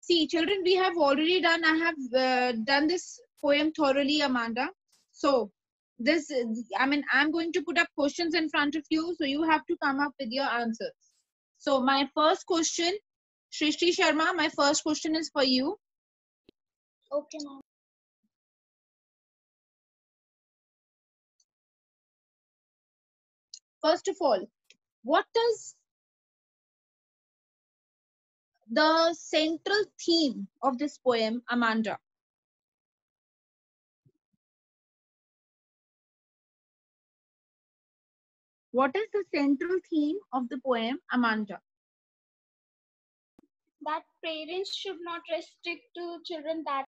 See, children, we have already done, I have done this poem thoroughly, Amanda. So, this, I mean, I'm going to put up questions in front of you, so you have to come up with your answers. So, my first question, Shrishti Sharma, my first question is for you. Okay, ma'am. First of all, what is the central theme of this poem, Amanda? What is the central theme of the poem, Amanda? That parents should not restrict to children that.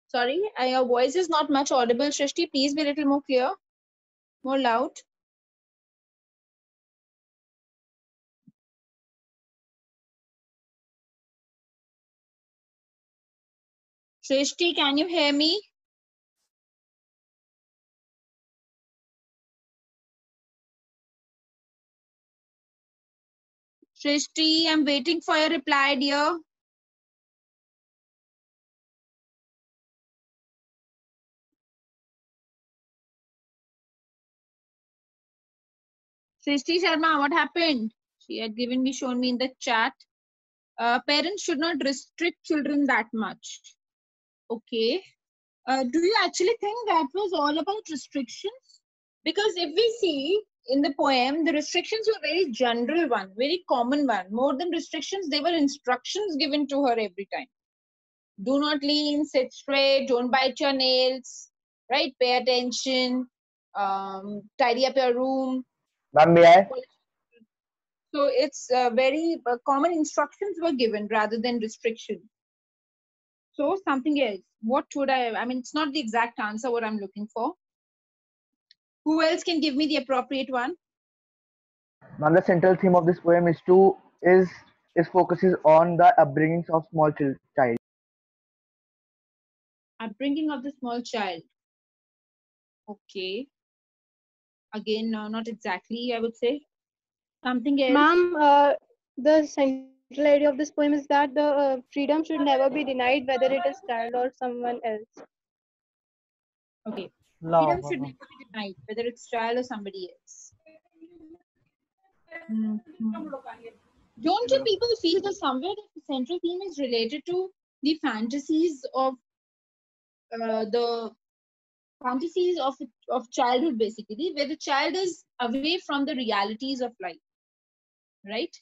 Sorry, your voice is not much audible, Shrishti. Please be a little more clear, more loud. Shrishti, can you hear me? Shrishti, I'm waiting for your reply, dear. Shrishti Sharma, what happened? She had shown me in the chat. Parents should not restrict children that much. Okay. Do you actually think that was all about restrictions? Because if we see in the poem, the restrictions were very general one, very common one. More than restrictions, they were instructions given to her every time. Do not lean, sit straight, don't bite your nails, right? Pay attention, tidy up your room. Ma'am, may I? So it's very common instructions were given rather than restrictions. So something else. What should I mean, it's not the exact answer what I'm looking for. Who else can give me the appropriate one? Ma'am, the central theme of this poem is focuses on the upbringings of small child. Upbringing of the small child. Okay. Again, not exactly, I would say. Something else. Ma'am, the central idea of this poem is that the freedom should never be denied, whether it is child or someone else. Okay. No. Freedom should never be denied, whether it's child or somebody else. Don't you people feel that somewhere the central theme is related to the fantasies of childhood, basically, where the child is away from the realities of life, right?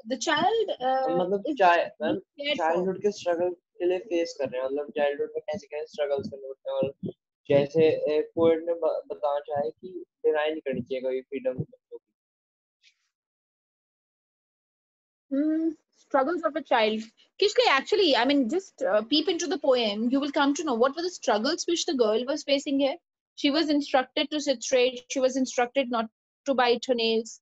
The child is childhood के struggle के लिए face कर रहे हैं, मतलब childhood में कैसे कैसे स्ट्रगल्स करने होते हैं, और जैसे पोएट ने बताना चाहे कि डिनाई नहीं करनी चाहिए कभी फ्रीडम बच्चों की। Struggles of a child. Kishke, actually, I mean, just peep into the poem, you will come to know what were the struggles which the girl was facing here. She was instructed to sit straight. She was instructed not to bite her nails.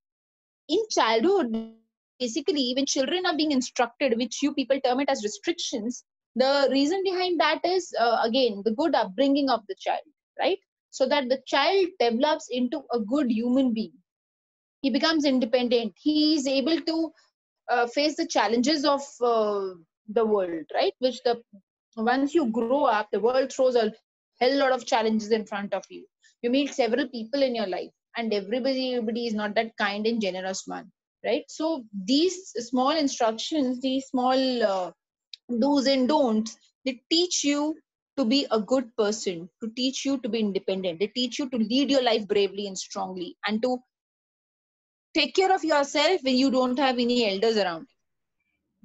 In childhood, basically, when children are being instructed, which you people term it as restrictions, the reason behind that is, again, the good upbringing of the child, right? So that the child develops into a good human being. He becomes independent. He is able to face the challenges of the world, right? Which once you grow up, the world throws a hell lot of challenges in front of you. You meet several people in your life, and everybody is not that kind and generous one, right? So these small instructions, these small do's and don'ts, they teach you to be a good person, to teach you to be independent. They teach you to lead your life bravely and strongly, and to take care of yourself when you don't have any elders around,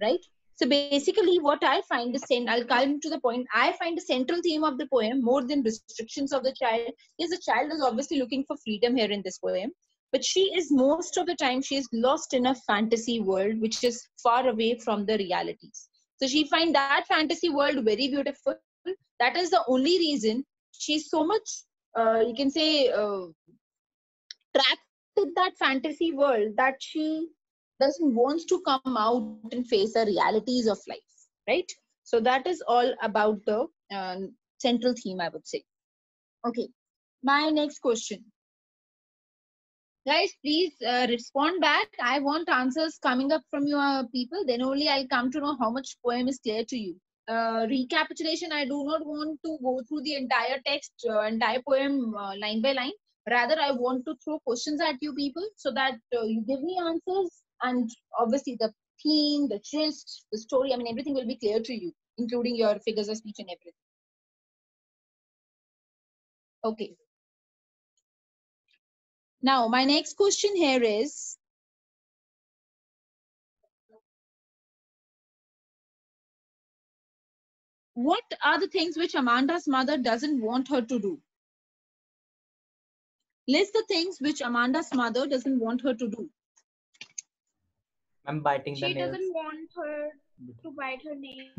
right? So basically, what I find I'll come to the point. I find the central theme of the poem, more than restrictions of the child, is the child is obviously looking for freedom here in this poem, but she is most of the time she is lost in a fantasy world which is far away from the realities. So she finds that fantasy world very beautiful. That is the only reason she's so much, you can say, trapped in that fantasy world that she doesn't want to come out and face the realities of life, right? So that is all about the central theme, I would say. Okay, my next question. Guys, please respond back. I want answers coming up from your people. Then only I'll come to know how much poem is clear to you. Recapitulation, I do not want to go through the entire text, entire poem line by line. Rather, I want to throw questions at you people so that you give me answers. And obviously, the theme, the gist, the story, I mean, everything will be clear to you, including your figures of speech and everything. Okay. Now, my next question here is, what are the things which Amanda's mother doesn't want her to do? List the things which Amanda's mother doesn't want her to do. I'm biting the She nails. doesn't want her to bite her nails.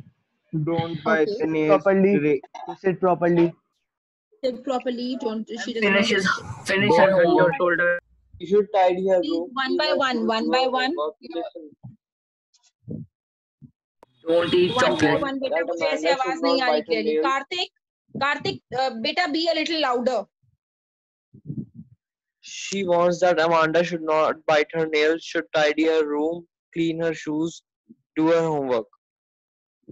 Don't bite Okay. the nails. Properly. To sit properly. Sit properly. Don't. She doesn't Finish want. her homework. Told her. You should tidy her Please, room. one clean by her one, shoes, one do by her one. homework. Yeah. Listen, Don't eat One by chocolate. one, बेटा that मुझे ऐसे Amanda आवाज should नहीं not आ रही bite her clearly. nails. Karthik, बेटा be a little louder. She wants that Amanda should not bite her nails, should tidy her room, clean her shoes, do her homework.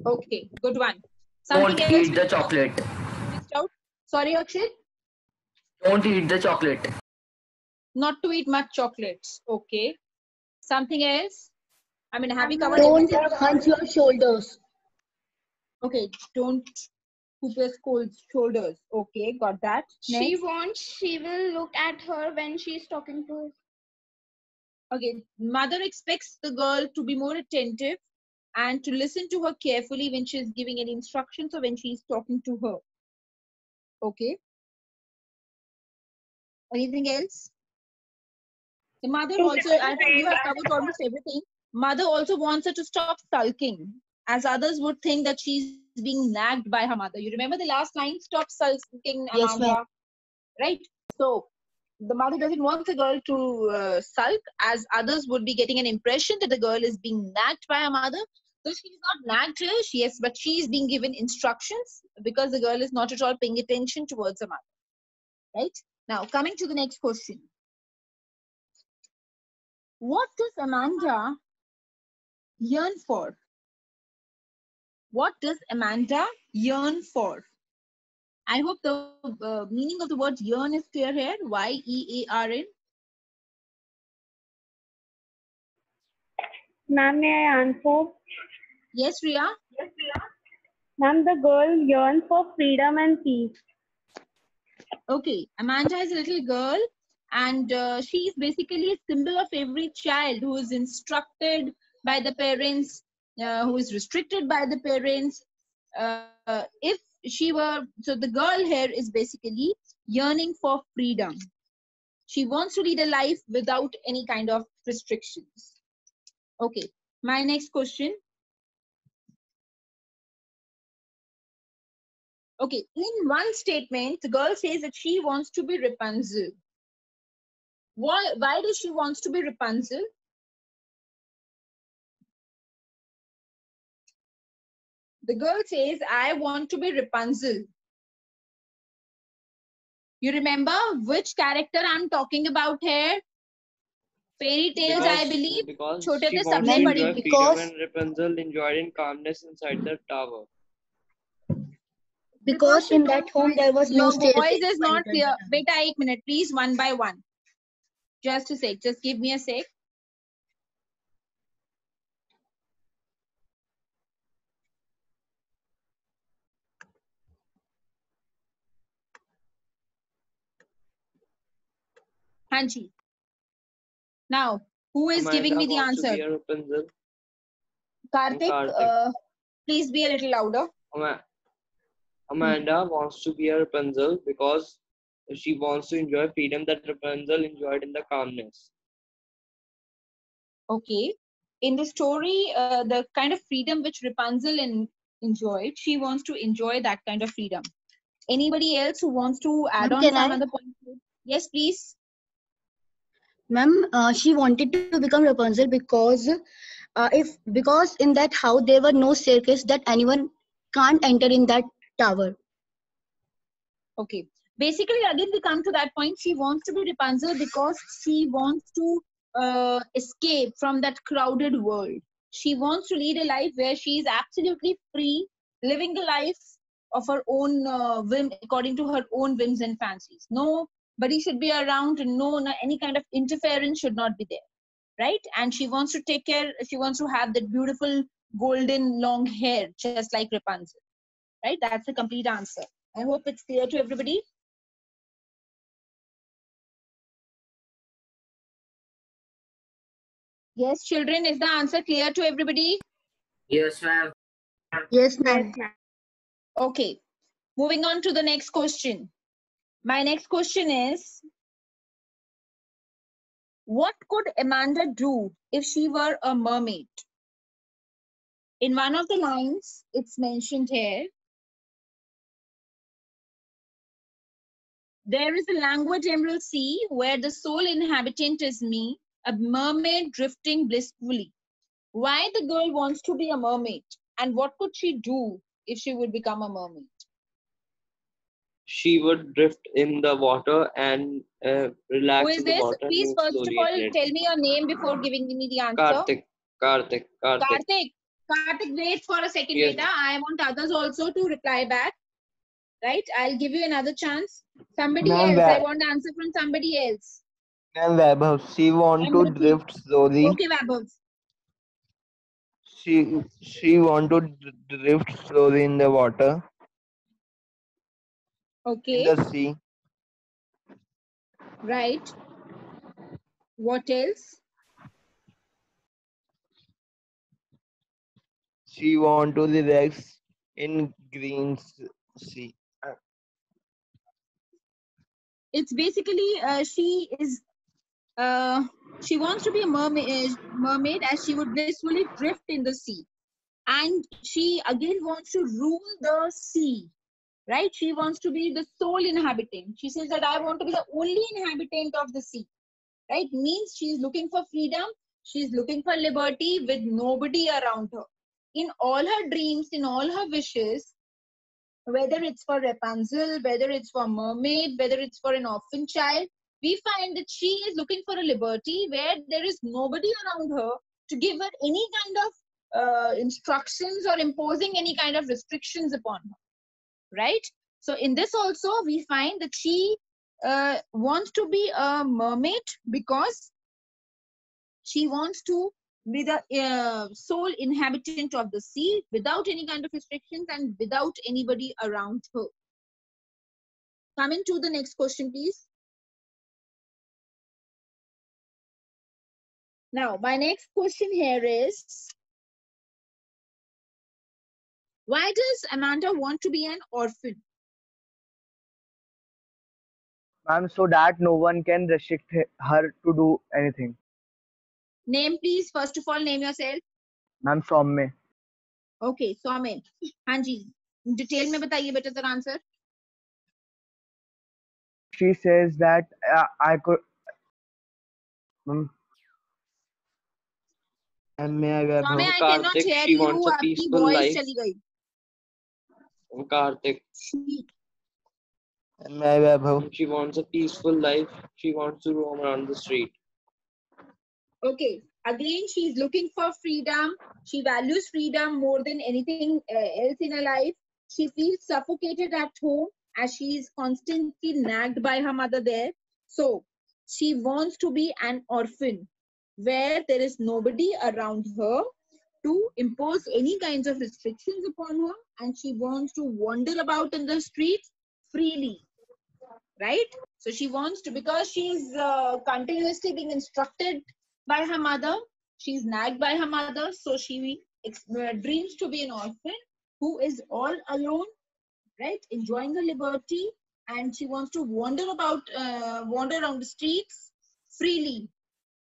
Okay, good one. Don't Something else eat the which chocolate. missed out. Sorry, Akshay. Don't eat the chocolate. Not to eat much chocolates. Okay. Something else. I mean, have you covered Don't everything? hunch your shoulders. Okay. Don't hoop your shoulders. Okay, got that. She Next. wants she will look at her when she's talking to her. Okay, mother expects the girl to be more attentive and to listen to her carefully when she's giving any instructions or when she's talking to her. Okay. Anything else? The mother also, I think you have covered almost everything. Mother also wants her to stop sulking, as others would think that she's being nagged by her mother. You remember the last line? Stop sulking, Yes, Amanda. ma'am. Right? So, the mother doesn't want the girl to sulk, as others would be getting an impression that the girl is being nagged by her mother. So she's not nagged her, yes, but she's being given instructions because the girl is not at all paying attention towards her mother. Right? Now, coming to the next question. What does Amanda yearn for? What does Amanda yearn for? I hope the meaning of the word yearn is clear here. Y-E-A-R-N. Ma'am, may I answer? Yes, Riya? Ma'am, the girl yearns for freedom and peace. Okay, Amanda is a little girl and she is basically a symbol of every child who is instructed by the parents, who is restricted by the parents. If she were, so the girl here is basically yearning for freedom. She wants to lead a life without any kind of restrictions. Okay, my next question. Okay, in one statement, the girl says that she wants to be Rapunzel. Why does she wants to be Rapunzel? The girl says, I want to be Rapunzel. You remember which character I'm talking about here? Fairy tales, I believe. Because Chote she the wants sabse to badi. enjoy Because- freedom and Rapunzel enjoyed in calmness inside the tower. Because in that home there was no Your staircase. voice is not clear. Beta, 1 minute, please, one by one. Just a sec. Just give me a sec. Hanji. Now, who is giving me the wants to answer? be a Rapunzel. Karthik, Karthik. please be a little louder. Amanda wants to be a Rapunzel because she wants to enjoy freedom that Rapunzel enjoyed in the calmness. Okay. In the story, the kind of freedom which Rapunzel enjoyed, she wants to enjoy that kind of freedom. Anybody else who wants to add Ma'am, on can some I? other point? Yes, please. Ma'am, she wanted to become Rapunzel because because in that house there were no staircase that anyone can't enter in that tower. Okay. Basically, again, we come to that point. She wants to be Rapunzel because she wants to escape from that crowded world. She wants to lead a life where she is absolutely free, living the life of her own whim, according to her own whims and fancies. Nobody should be around, and any kind of interference should not be there, right? And she wants to take care. She wants to have that beautiful golden long hair, just like Rapunzel, right? That's the complete answer. I hope it's clear to everybody. Yes, children, is the answer clear to everybody? Yes, ma'am. Yes, Yes, ma'am. ma'am. Okay, moving on to the next question. My next question is, what could Amanda do if she were a mermaid? In one of the lines, it's mentioned here, there is a languid emerald sea where the sole inhabitant is me, a mermaid drifting blissfully. Why the girl wants to be a mermaid, and what could she do if she would become a mermaid? She would drift in the water and Who relax is in the this? water and Please, move first of slowly all, and tell gently. me your name before giving me the answer. Karthik. Karthik, wait for a second, Yes. beta. I want others also to reply back. Right? I'll give you another chance. Somebody Ma'am, else. I want the answer from somebody else. ma'am Vaibhav, she want I'm to repeat. drift slowly. Okay, Vaibhav. She want to drift slowly in the water, in Okay, the sea. right. What else? She want to relax in green sea. It's basically she wants to be a mermaid as she would blissfully drift in the sea, and she again wants to rule the sea. Right? She wants to be the sole inhabitant. She says that I want to be the only inhabitant of the sea. Right? Means she's looking for freedom. She's looking for liberty with nobody around her. In all her dreams, in all her wishes, whether it's for Rapunzel, whether it's for mermaid, whether it's for an orphan child, we find that she is looking for a liberty where there is nobody around her to give her any kind of instructions or imposing any kind of restrictions upon her. Right? So in this also we find that she wants to be a mermaid because she wants to be the sole inhabitant of the sea without any kind of restrictions and without anybody around her. Coming to the next question, please. Now, my next question here is, why does Amanda want to be an orphan? Ma'am, so that no one can restrict her to do anything. Name, please. First of all, name yourself. Ma'am, from me. Okay, Soumya. हाँ जी, detail में बताइए बेटा जरा answer. She says that I could. Ma'am, may I Soumya, Vaibhav? I cannot Karthik, hear she you. wants a आपकी peaceful voice life. चली गई. Karthik, May I Vaibhav? she wants a peaceful life. She wants to roam around the street. Okay, again, she's looking for freedom. She values freedom more than anything else in her life. She feels suffocated at home as she is constantly nagged by her mother there. So, she wants to be an orphan where there is nobody around her to impose any kinds of restrictions upon her, and she wants to wander about in the streets freely. Right? So she wants to, because she's continuously being instructed by her mother, she's nagged by her mother, so she dreams to be an orphan who is all alone, right? Enjoying her liberty, and she wants to wander around the streets freely,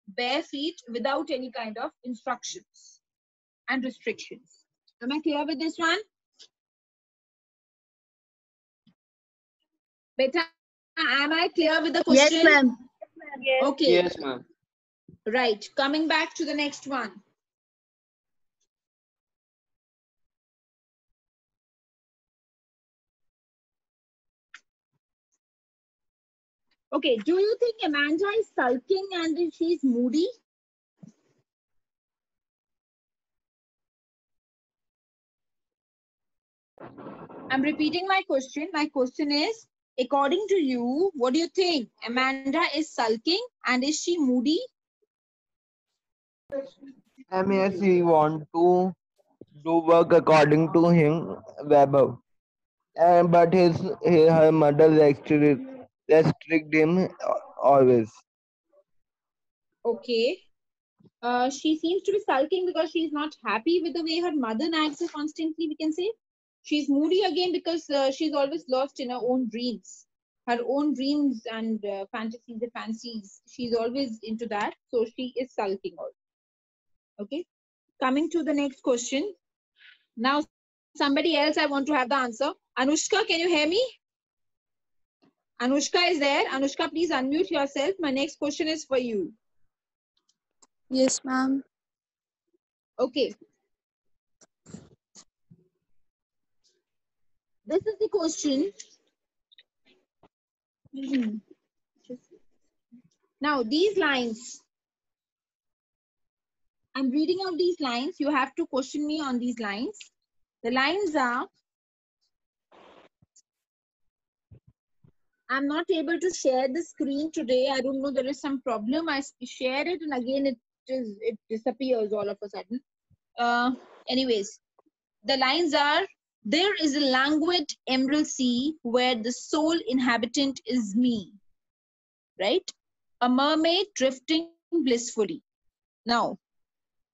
bare feet, without any kind of instructions and restrictions. Am I clear with this one? Beta, am I clear with the Yes, question? ma'am. Yes. Okay. Yes, ma'am. Right. Coming back to the next one. Okay, do you think Amanda is sulking and she's moody? I'm repeating my question. My question is, according to you, what do you think? Amanda is sulking and is she moody? Yes, he want to do work according to him, Weber. But her mother restrict him always. Okay. She seems to be sulking because she's not happy with the way her mother nags her constantly, we can say. She's moody again because she's always lost in her own dreams. Her own dreams and fantasies and fancies. She's always into that. So she is sulking also. Okay. Coming to the next question. Now, somebody else I want to have the answer. Anushka, can you hear me? Anushka is there. Anushka, please unmute yourself. My next question is for you. Yes, ma'am. Okay. This is the question. Now, these lines, I'm reading out these lines. You have to question me on these lines. The lines are, I'm not able to share the screen today. I don't know, there is some problem. I share it and again it disappears all of a sudden. Anyways, the lines are, there is a languid emerald sea where the sole inhabitant is me, right? A mermaid drifting blissfully. Now,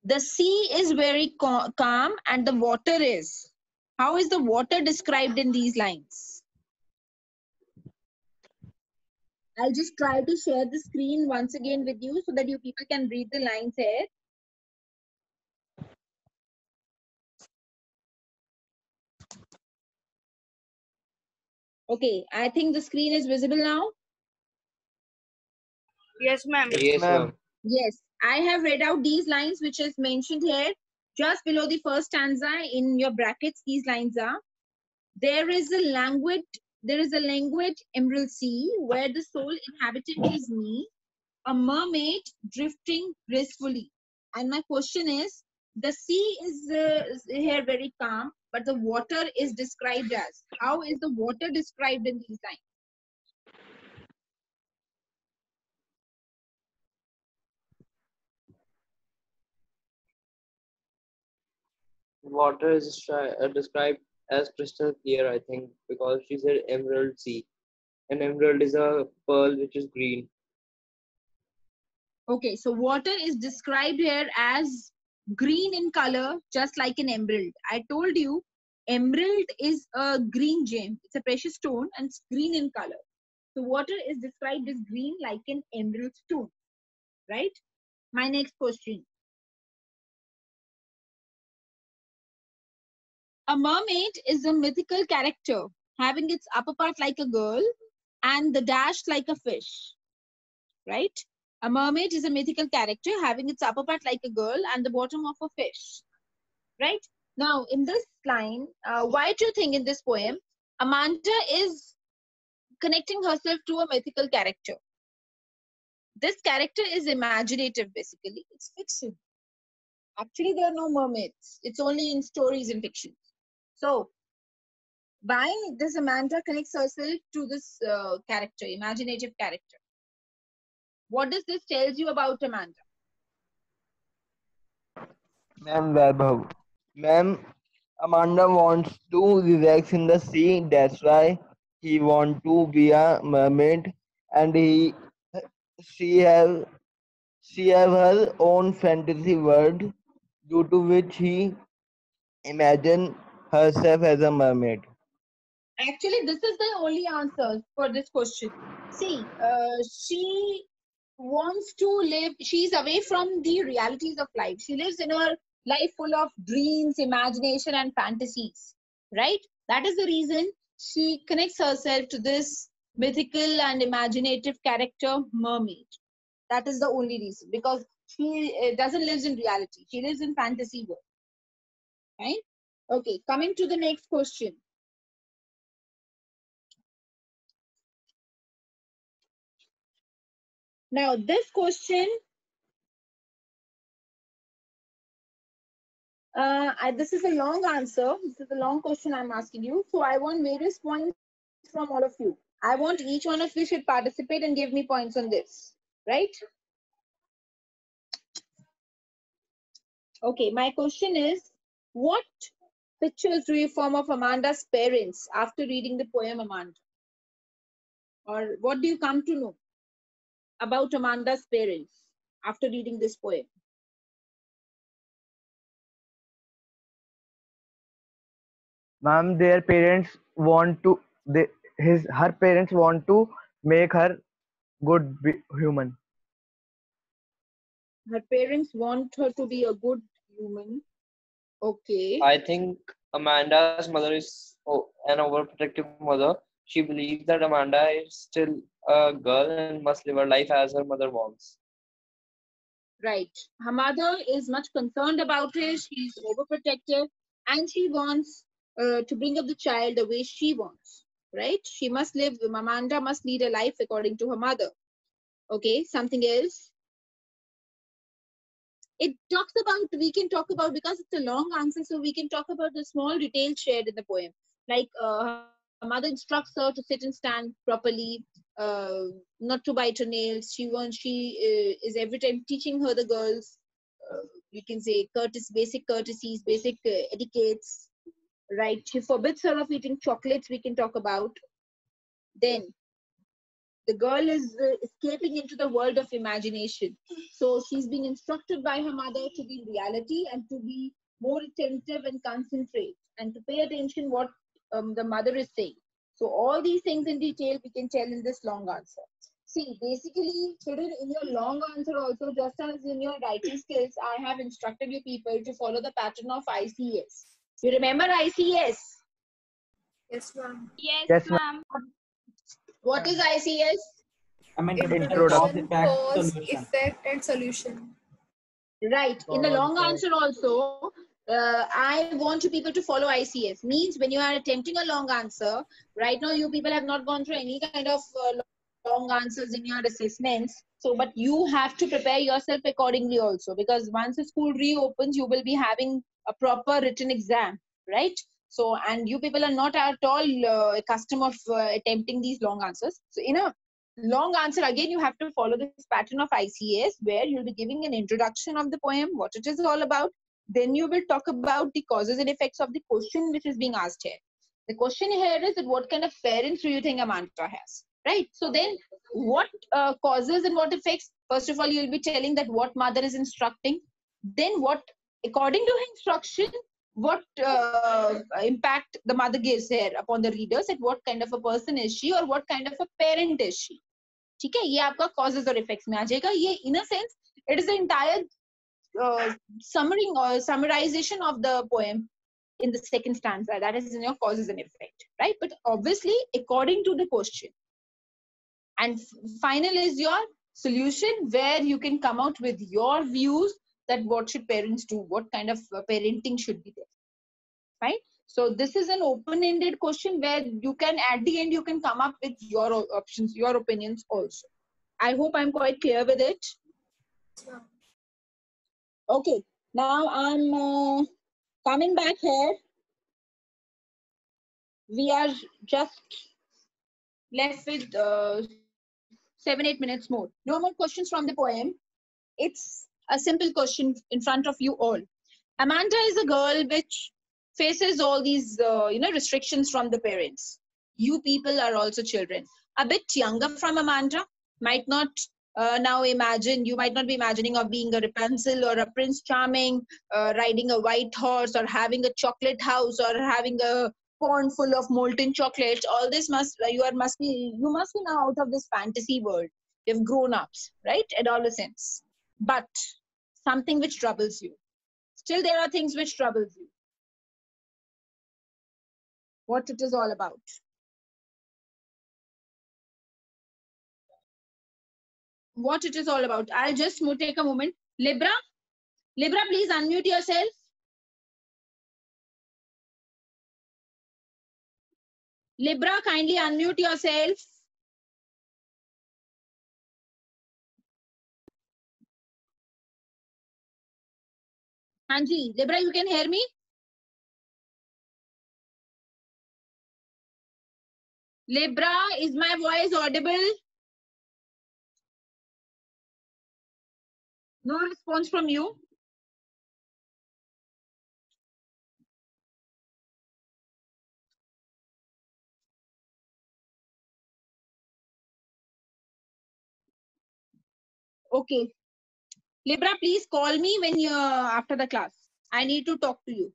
the sea is very calm and the water is. How is the water described in these lines? I'll just try to share the screen once again with you so that you people can read the lines here. Okay, I think the screen is visible now. Yes, ma'am. Yes, ma'am. Yes, I have read out these lines which is mentioned here. Just below the first stanza in your brackets, these lines are, there is a languid emerald sea where the sole inhabitant is me, a mermaid drifting gracefully. And my question is, the sea is here very calm, but the water is described as. How is the water described in these lines? Water is described as crystal clear, I think, because she said emerald sea. An emerald is a pearl which is green. Okay, so water is described here as green in color, just like an emerald. I told you, emerald is a green gem. It's a precious stone and it's green in color. So water is described as green like an emerald stone, right? My next question. A mermaid is a mythical character having its upper part like a girl and the dash like a fish, right? A mermaid is a mythical character having its upper part like a girl and the bottom of a fish, right? Now, in this line, why do you think in this poem, Amanda is connecting herself to a mythical character? This character is imaginative, basically. It's fiction. Actually, there are no mermaids. It's only in stories and fiction. So, why does Amanda connects herself to this character, imaginative character? What does this tells you about Amanda? Ma'am, Vaibhav. Ma'am, Amanda wants to relax in the sea. That's why he want to be a mermaid, and she have she have her own fantasy world, due to which he imagine herself as a mermaid. Actually, this is the only answer for this question. See, she wants to live, she's away from the realities of life. She lives in her life full of dreams, imagination, and fantasies, right? That is the reason she connects herself to this mythical and imaginative character, mermaid. That is the only reason, because she doesn't live in reality. She lives in fantasy world, right? Okay, coming to the next question. Now, this question, this is a long answer. This is a long question I'm asking you. So I want various points from all of you. I want each one of you should participate and give me points on this, right? Okay, my question is, what pictures do you form of Amanda's parents after reading the poem Amanda? Or what do you come to know about Amanda's parents after reading this poem? Ma'am, their parents want to her parents want to make her human. Her parents want her to be a good human. Okay. I think Amanda's mother is an overprotective mother. She believes that Amanda is still a girl and must live her life as her mother wants. Right. Her mother is much concerned about it. She's overprotective and she wants to bring up the child the way she wants. Right? She must live, Amanda must lead a life according to her mother. Okay, something else. It talks about, we can talk about, because it's a long answer, so we can talk about the small details shared in the poem. Like her mother instructs her to sit and stand properly, not to bite her nails. She is every time teaching her the girls, you can say basic courtesies, basic etiquettes, right? She forbids her of eating chocolates, we can talk about. Then the girl is escaping into the world of imagination. So she's being instructed by her mother to be in reality and to be more attentive and concentrate and to pay attention what the mother is saying. So all these things in detail we can tell in this long answer. See, basically, children, in your long answer also, just as in your writing skills, I have instructed you people to follow the pattern of ICS. You remember ICS? Yes, ma'am. Yes, Yes, ma'am. ma'am. What is ICS? Introduction, cause, effect, and solution. Right. In the long answer also, I want you people to follow ICS. Means when you are attempting a long answer, right now you people have not gone through any kind of long answers in your assessments. So, but you have to prepare yourself accordingly also, because once the school reopens, you will be having a proper written exam, right? So, and you people are not at all accustomed of attempting these long answers. So, in a long answer, again you have to follow this pattern of ICS, where you'll be giving an introduction of the poem, what it is all about. Then you will talk about the causes and effects of the question which is being asked here. The question here is that what kind of parents do you think Amanda has, right? So then what causes and what effects? First of all, you'll be telling that what mother is instructing, then what, according to her instruction, what impact the mother gives here upon the readers, and what kind of a person is she or what kind of a parent is she. ठीक है, ये आपका causes और effects में आ जाएगा. ये in a sense it is the entire summary or summarization of the poem in the second stanza, that is in your causes and effect, right? But obviously according to the question. And final is your solution, where you can come out with your views that what should parents do, what kind of parenting should be there, right? So this is an open-ended question where you can, at the end, you can come up with your options, your opinions also. I hope I'm quite clear with it. Okay, now I'm coming back here. We are just left with 7-8 minutes more. No more questions from the poem. It's a simple question in front of you all. Amanda is a girl which faces all these restrictions from the parents. You people are also children, a bit younger from Amanda, might not now imagine, you might not be imagining of being a Rapunzel or a Prince Charming, riding a white horse or having a chocolate house or having a pond full of molten chocolates. All this you must be now out of this fantasy world. You've grown ups, right? Adolescents. But something which troubles you. Still, there are things which troubles you. What it is all about. What it is all about. I'll just take a moment. Libra, please unmute yourself. Libra, kindly unmute yourself. Hanji, Libra, you can hear me? Libra, is my voice audible? No response from you. Okay. Libra, please call me when you're after the class. I need to talk to you.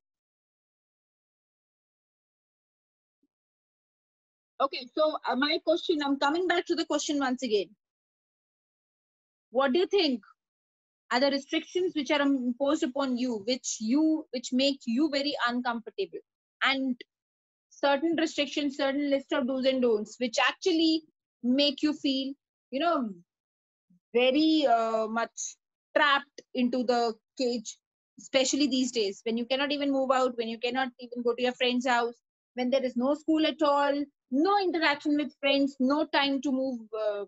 Okay, so my question, I'm coming back to the question once again. What do you think are the restrictions which are imposed upon you, which make you very uncomfortable? And certain restrictions, certain list of do's and don'ts, which actually make you feel, you know, very much trapped into the cage, especially these days when you cannot even move out, when you cannot even go to your friend's house, when there is no school at all, no interaction with friends, no time to move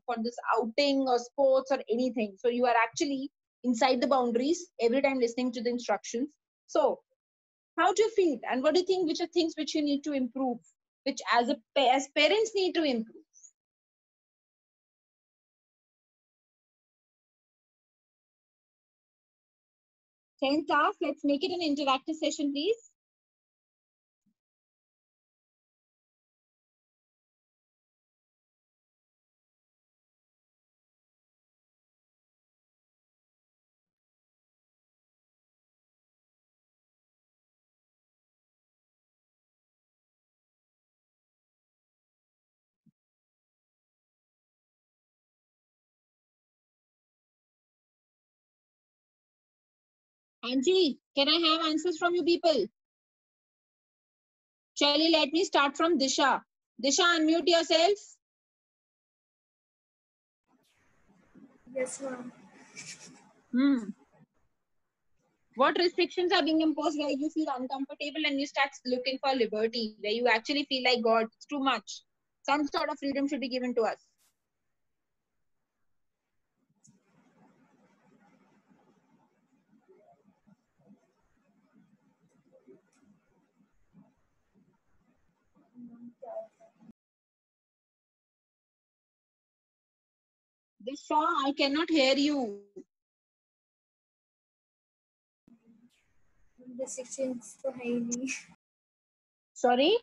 for this outing or sports or anything. So you are actually inside the boundaries every time listening to the instructions. So how do you feel, and what do you think, which are things which you need to improve, which as parents need to improve? 10 tasks. Let's make it an interactive session, please. Anji, can I have answers from you people? Shelly, let me start from Disha. Disha, unmute yourself. Yes, ma'am. What restrictions are being imposed where you feel uncomfortable and you start looking for liberty, where you actually feel like, God, it's too much. Some sort of freedom should be given to us. Disha, I cannot hear you. Restrictions तो है ही नहीं. Sorry?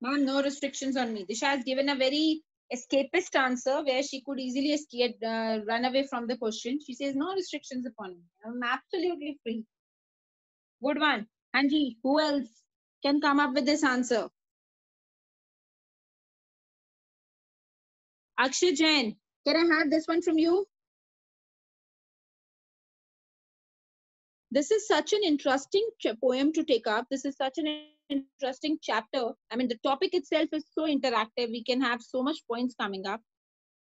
Ma'am, no restrictions on me. Disha has given a very escapist answer where she could easily escape, run away from the question. She says, no restrictions upon me. I'm absolutely free. Good one. Hanji, who else can come up with this answer? Akshay Jain, can I have this one from you? This is such an interesting poem to take up. This is such an interesting chapter. I mean, the topic itself is so interactive. We can have so much points coming up.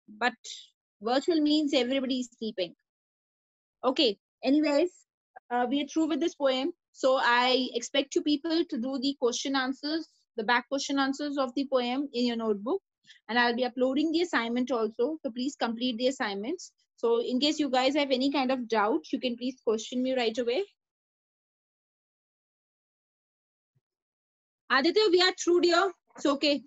But virtual means everybody is sleeping. Okay, anyways, we are through with this poem. So I expect you people to do the question answers, the back question answers of the poem in your notebook. And I'll be uploading the assignment also. So please complete the assignments. So in case you guys have any kind of doubt, you can please question me right away. Aditya, we are through, dear. It's okay.